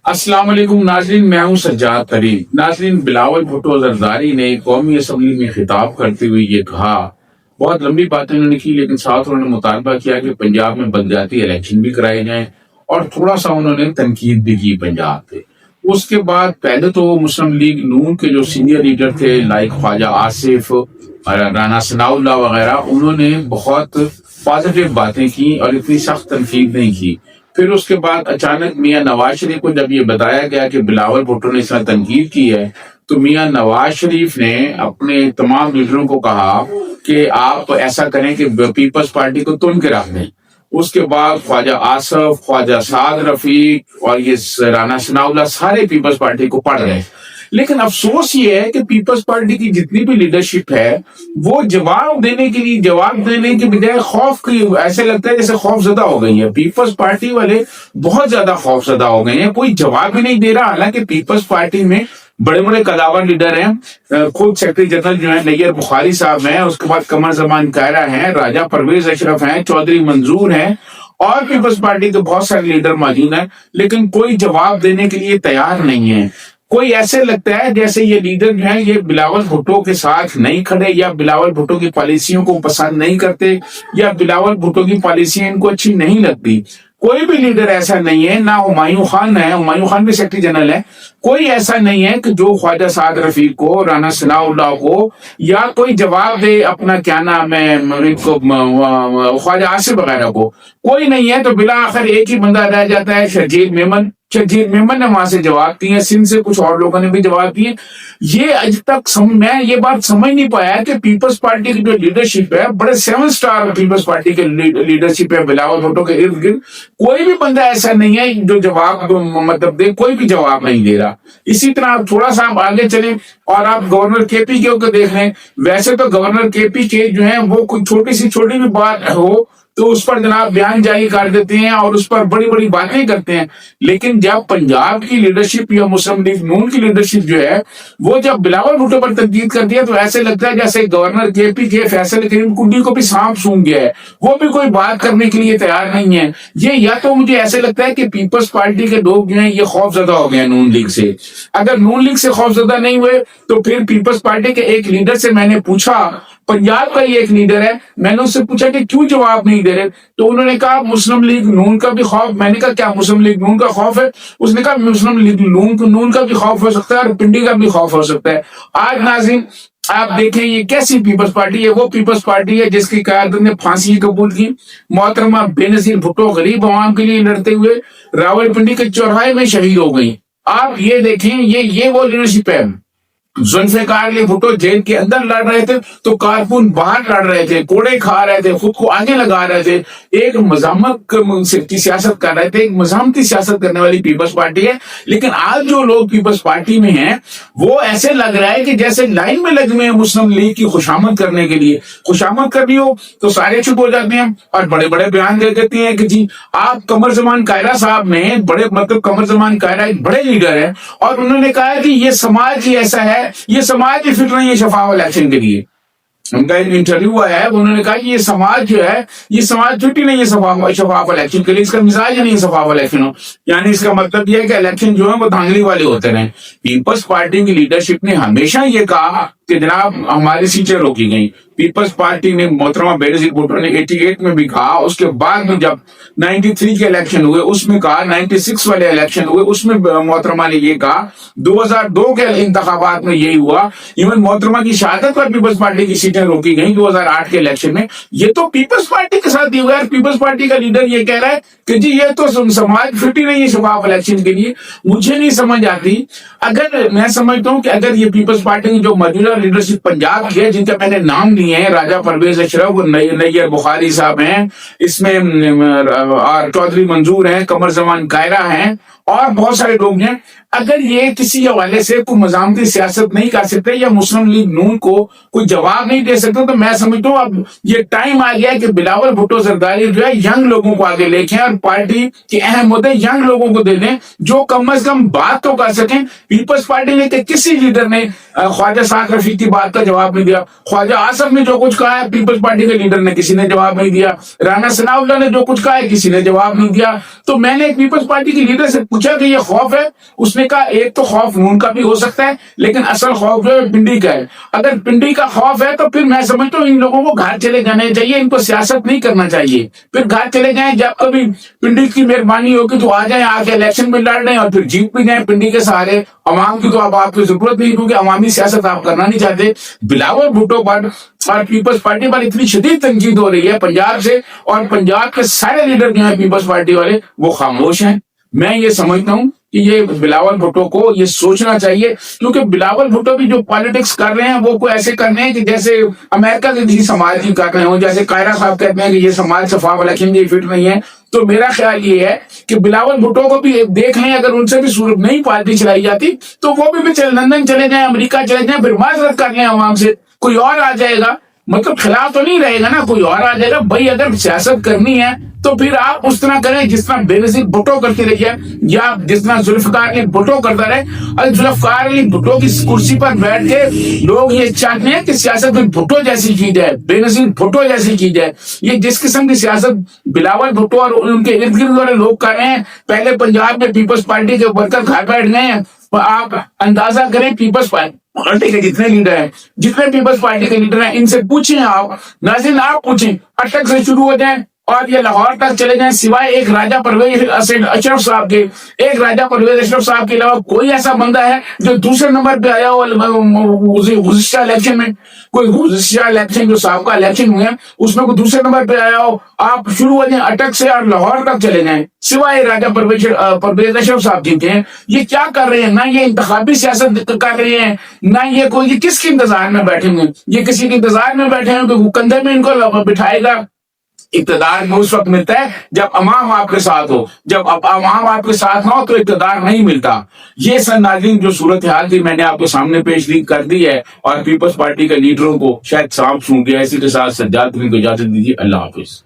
السلام علیکم ناظرین، میں ہوں سجاد ترین۔ ناظرین، بلاول بھٹو زرداری نے قومی اسمبلی میں خطاب کرتے ہوئے یہ کہا، بہت لمبی باتیں انہوں نے کی، لیکن ساتھ انہوں نے مطالبہ کیا کہ پنجاب میں بلدیاتی الیکشن بھی کرائے جائیں، اور تھوڑا سا انہوں نے تنقید بھی کی پنجاب پہ۔ اس کے بعد پہلے تو مسلم لیگ نون کے جو سینئر لیڈر تھے لائک خواجہ آصف اور رانا ثناء اللہ وغیرہ، انہوں نے بہت پازیٹیو باتیں کی اور اتنی سخت تنقید نہیں کی۔ پھر اس کے بعد اچانک میاں نواز شریف کو جب یہ بتایا گیا کہ بلاول بھٹو نے اس طرح تنقید کی ہے، تو میاں نواز شریف نے اپنے تمام لیڈروں کو کہا کہ آپ ایسا کریں کہ پیپلز پارٹی کو تن کے رکھ دیں۔ اس کے بعد خواجہ آصف، خواجہ سعد رفیق اور یہ رانا ثناء اللہ سارے پیپلز پارٹی کو پڑھ رہے۔ لیکن افسوس یہ ہے کہ پیپلز پارٹی کی جتنی بھی لیڈرشپ ہے وہ جواب دینے کے بجائے خوف کی، ایسے لگتا ہے جیسے خوف زدہ ہو گئی ہے۔ پیپلز پارٹی والے بہت زیادہ خوف زدہ ہو گئے ہیں، کوئی جواب ہی نہیں دے رہا۔ حالانکہ پیپلز پارٹی میں بڑے بڑے قداور لیڈر ہیں، خود سیکرٹری جنرل جو ہیں نیئر بخاری صاحب ہیں، اس کے بعد قمر زمان کائرہ ہیں، راجہ پرویز اشرف ہیں، چودھری منظور ہیں، اور پیپلز پارٹی کے بہت سارے لیڈر موجود ہیں، لیکن کوئی جواب دینے کے لیے تیار نہیں ہے۔ کوئی ایسے لگتا ہے جیسے یہ لیڈر جو ہیں یہ بلاول بھٹو کے ساتھ نہیں کھڑے، یا بلاول بھٹو کی پالیسیوں کو پسند نہیں کرتے، یا بلاول بھٹو کی پالیسیاں ان کو اچھی نہیں لگتی۔ کوئی بھی لیڈر ایسا نہیں ہے، نہ ہمایوں خان ہے، ہمایوں خان بھی سیکرٹری جنرل ہے، کوئی ایسا نہیں ہے کہ جو خواجہ سعد رفیق کو، رانا ثناء اللہ کو، یا کوئی جواب دے اپنا کیا نام ہے خواجہ آصف وغیرہ کو، کوئی نہیں ہے۔ تو بالآخر ایک ہی بندہ رہ جاتا ہے، شرجیل میمن۔ شرجیل میمن نے وہاں سے جواب دیے، سندھ سے کچھ اور لوگوں نے بھی جواب دیے۔ یہ اج تک میں یہ بات سمجھ نہیں پایا کہ پیپلز پارٹی کی جو لیڈرشپ ہے، بڑے 7 سٹار پیپلز پارٹی کے لیڈرشپ ہے بلاول بھٹو کے ارد گرد، کوئی بھی بندہ ایسا نہیں ہے جو جواب مطلب دے، کوئی بھی جواب نہیں دے رہا۔ اسی طرح تھوڑا سا آپ آگے چلیں اور آپ گورنر کے پی کے دیکھ لیں۔ ویسے تو گورنر کے پی کے جو ہیں وہ کوئی چھوٹی بھی بات ہو تو اس پر جناب بیان جاری کر دیتے ہیں اور اس پر بڑی بڑی باتیں کرتے ہیں، لیکن جب پنجاب کی لیڈرشپ یا مسلم لیگ نون کی لیڈرشپ جو ہے وہ جب بلاول بھٹو پر تنقید کر دیا تو ایسے لگتا ہے جیسے گورنر کے پی کے فیصل کریم کنڈی کو بھی سانپ سونگھ گیا ہے، وہ بھی کوئی بات کرنے کے لیے تیار نہیں ہے۔ یہ یا تو مجھے ایسے لگتا ہے کہ پیپلز پارٹی کے لوگ جو ہیں یہ خوف زدہ ہو گئے ہیں نون لیگ سے۔ اگر نون لیگ سے خوف زدہ نہیں ہوئے تو پھر پیپلز پارٹی کے ایک لیڈر سے میں نے پوچھا، پنجاب کا یہ ایک لیڈر ہے، میں نے اس سے پوچھا کہ کیوں جواب نہیں دے رہے، تو انہوں نے کہا مسلم لیگ نون کا بھی خوف۔ میں نے کہا کیا مسلم لیگ نون کا خوف ہے؟ اس نے کہا مسلم لیگ نون کا بھی خوف ہو سکتا ہے اور پنڈی کا بھی خوف ہو سکتا ہے۔ آج ناظرین آپ دیکھیں یہ کیسی پیپلز پارٹی ہے، وہ پیپلز پارٹی ہے جس کی قیادت نے پھانسی قبول کی۔ محترمہ بے نظیر بھٹو غریب عوام کے لیے لڑتے ہوئے راول پنڈی کے چوراہے میں شہید ہو گئی۔ آپ یہ دیکھیں یہ وہ لیڈرشپ ہے۔ ذوالفقار علی بھٹو جیل کے اندر لڑ رہے تھے تو کارکن باہر لڑ رہے تھے، کوڑے کھا رہے تھے، خود کو آگے لگا رہے تھے، ایک مزاحمت کی سیاست کر رہے تھے، ایک مزاحمتی سیاست کرنے والی پیپلز پارٹی ہے۔ لیکن آج جو لوگ پیپلز پارٹی میں ہیں وہ ایسے لگ رہا ہے کہ جیسے لائن میں لگے ہیں مسلم لیگ کی خوشامد کرنے کے لیے۔ خوشامد کرنی ہو تو سارے چپ ہو جاتے ہیں اور بڑے بڑے بیان دے دیتے ہیں کہ جی آپ قمر زمان کائرہ صاحب نے قمر زمان کائرہ ایک بڑے لیڈر ہیں اور انہوں نے کہا کہ یہ سماج ہی ایسا ہے، یہ سماج ہی فٹ نہیں ہے شفاف الیکشن کے لیے۔ ان کا ایک انٹرویو ہوا ہے، انہوں نے کہا کہ یہ سماج جو ہے یہ سماج فٹ ہی نہیں ہے شفاف الیکشن کے لیے، اس کا مزاج ہی نہیں شفاف الیکشن ہو، یعنی اس کا مطلب یہ ہے کہ الیکشن جو ہے وہ دھاندلی والے ہوتے رہیں۔ پیپلز پارٹی کی لیڈرشپ نے ہمیشہ یہ کہا کہ جناب ہماری سیٹیں روکی گئیں۔ پیپلز پارٹی نے محترمہ بے نظیر بھٹو نے 88 میں بھی کہا، اس کے بعد میں جب 93 کے الیکشن ہوئے اس میں کہا، 96 والے الیکشن ہوئے اس میں محترمہ نے یہ کہا، 2002 کے انتخابات میں یہی ہوا، ایون محترمہ کی شہادت پر پیپلز پارٹی کی سیٹیں روکی گئیں 2008 کے الیکشن میں۔ یہ تو پیپلز پارٹی کے ساتھ ہی ہوا ہے۔ پیپلز پارٹی کا لیڈر یہ کہہ رہا ہے کہ جی یہ تو سماج فٹ ہی نہیں ہے شفاف الیکشن کے لیے۔ مجھے نہیں سمجھ آتی، اگر میں سمجھتا ہوں کہ اگر یہ پیپلز پارٹی کی جو موجودہ لیڈرشپ پنجاب کی ہے جن کا میں نے نام لیے ہیں، راجہ پرویز اشرف، نیئر بخاری صاحب ہیں، اس میں اور چودھری منظور ہیں، قمر زمان کائرہ ہیں اور بہت سارے لوگ ہیں، اگر یہ کسی حوالے سے کوئی مزاحمتی سیاست نہیں کر سکتے یا مسلم لیگ نون کو کوئی جواب نہیں دے سکتے، تو میں سمجھتا ہوں اب یہ ٹائم آ گیا کہ بلاول بھٹو زرداری جو ہے ینگ لوگوں کو آگے لے کے اور پارٹی کے اہم مدعے ینگ لوگوں کو دے دیں جو کم از کم بات تو کر سکیں۔ پیپلز پارٹی نے کہ کسی لیڈر نے خواجہ سعد رفیق کی بات کا جواب نہیں دیا، خواجہ آصف نے جو کچھ کہا ہے پیپلز پارٹی کے لیڈر نے کسی نے جواب نہیں دیا، رانا ثناء اللہ نے جو کچھ کہا ہے کسی نے جواب نہیں دیا۔ تو میں نے پیپلز پارٹی کے لیڈر سے پوچھا کہ یہ خوف ہے، اس نے کہا ایک تو خوف نون کا بھی ہو سکتا ہے لیکن اصل خوف جو ہے پنڈی کا ہے۔ اگر پنڈی کا خوف ہے تو پھر میں سمجھتا ہوں ان لوگوں کو گھر چلے جانے چاہیے، ان کو سیاست نہیں کرنا چاہیے، پھر گھر چلے جائیں، جب کبھی پنڈی کی مہربانی ہوگی تو آ جائیں، آ کے الیکشن میں لڑ رہے اور پھر جیت بھی جائیں پنڈی کے سہارے۔ عوام کی تو اب آپ کی ضرورت نہیں کیونکہ عوامی سیاست آپ کرنا نہیں چاہتے۔ بلاول بھٹو پر اور پیپلز پارٹی پر اتنی شدید تنقید ہو رہی ہے پنجاب سے، اور پنجاب کے سارے لیڈر جو ہیں پیپلز پارٹی والے وہ خاموش ہیں۔ میں یہ سمجھتا ہوں کہ یہ بلاول بھٹو کو یہ سوچنا چاہیے، کیونکہ بلاول بھٹو بھی جو پالیٹکس کر رہے ہیں وہ کوئی ایسے کر رہے ہیں کہ جیسے امریکہ کے کسی سماج کی کر رہے ہوں، جیسے قائرہ صاحب کہتے ہیں کہ یہ سماج شفاف الیکشن کی فٹ نہیں ہے۔ تو میرا خیال یہ ہے کہ بلاول بھٹو کو بھی دیکھ لیں، اگر ان سے بھی صورت نہیں پارٹی چلائی جاتی تو وہ بھی لندن چلے جائیں، امریکہ چلے جائیں، پھر معذرت کر لیں عوام سے، کوئی اور آ جائے گا، مطلب خلاف تو نہیں رہے گا نا، کوئی اور آ جائے گا۔ بھائی اگر سیاست کرنی ہے تو پھر آپ اس طرح کریں جس طرح بے نظیر بھٹو کرتے رہیے، یا جس طرح ذوالفقار علی بھٹو کرتا رہے۔ اور ذوالفقار علی بھٹو کی کرسی پر بیٹھ کے لوگ یہ چاہتے ہیں کہ سیاست میں بھٹو جیسی کی جائے، بے نظیر بھٹو جیسی کی جائے۔ یہ جس قسم کی سیاست بلاول بھٹو اور ان کے ارد گرد والے لوگ کر رہے ہیں، پہلے پنجاب میں پیپلز پارٹی کے ورکر گھر بیٹھ گئے ہیں، آپ اندازہ کریں پیپلز پارٹی کے جتنے لیڈر ہیں، جتنے پیپلز پارٹی کے لیڈر ہیں، ان سے پوچھیں، آپ ناظرین آپ پوچھیں، اٹک سے شروع ہو جائیں اور یہ لاہور تک چلے جائیں، سوائے ایک راجہ پرویز اشرف صاحب کے، ایک راجہ پرویز اشرف صاحب کے علاوہ کوئی ایسا بندہ ہے جو دوسرے نمبر پہ آیا ہو گزشتہ الیکشن میں؟ کوئی گزشتہ الیکشن جو سابقہ الیکشن ہوئے ہیں اس میں کوئی دوسرے نمبر پہ آیا ہو؟ آپ شروع ہو جائیں اٹک سے اور لاہور تک چلے جائیں، سوائے راجہ پرویز اشرف صاحب جیتے ہیں۔ یہ کیا کر رہے ہیں؟ نہ یہ انتخابی سیاست کر رہے ہیں، نہ یہ کوئی، یہ کس کے انتظار میں بیٹھے ہوئے ہیں؟ یہ کسی کے انتظار میں بیٹھے ہیں کہ وہ کندھے میں ان کو بٹھائے گا۔ اقتدار میں اس وقت ملتا ہے جب عوام آپ کے ساتھ ہو، جب عوام آپ کے ساتھ نہ ہو تو اقتدار نہیں ملتا۔ یہ سر ناظرین جو صورتحال تھی میں نے آپ کے سامنے پیش کر دی ہے، اور پیپلز پارٹی کے لیڈروں کو شاید سانپ سونگ گیا۔ اسی کے ساتھ سجاد کو اجازت دیجیے، اللہ حافظ۔